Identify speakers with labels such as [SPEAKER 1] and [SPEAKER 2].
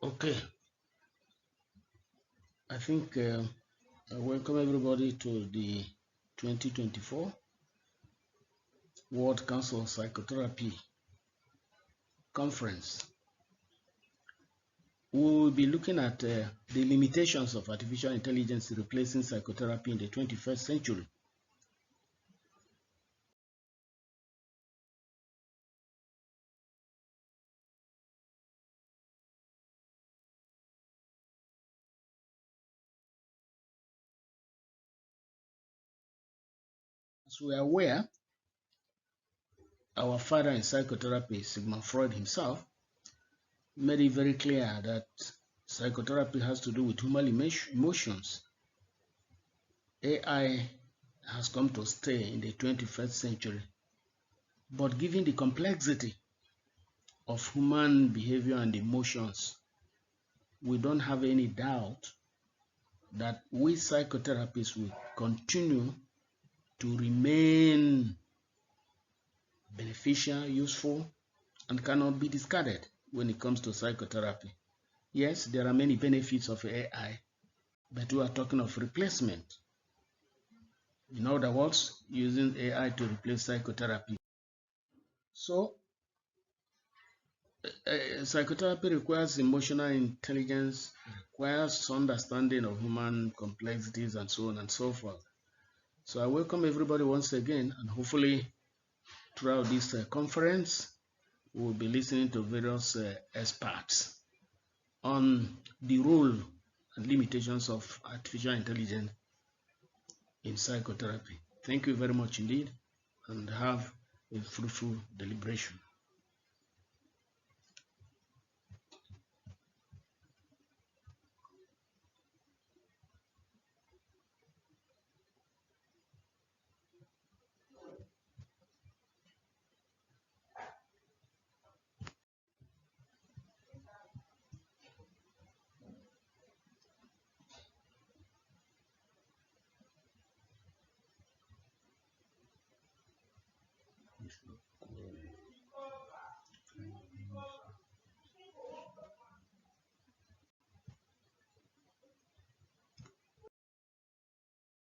[SPEAKER 1] Okay, I think I welcome everybody to the 2024 World Council of Psychotherapy Conference. We will be looking at the limitations of artificial intelligence replacing psychotherapy in the 21st century. As we are aware, our father in psychotherapy, Sigmund Freud himself, made it very clear that psychotherapy has to do with human emotions. AI has come to stay in the 21st century, but given the complexity of human behavior and emotions, we don't have any doubt that we psychotherapists will continue to remain beneficial, useful, and cannot be discarded when it comes to psychotherapy. Yes, there are many benefits of AI, but we are talking of replacement. In other words, using AI to replace psychotherapy. So, psychotherapy requires emotional intelligence, requires understanding of human complexities, and so on and so forth. So I welcome everybody once again, and hopefully throughout this conference, we will be listening to various experts on the role and limitations of artificial intelligence in psychotherapy. Thank you very much indeed, and have a fruitful deliberation.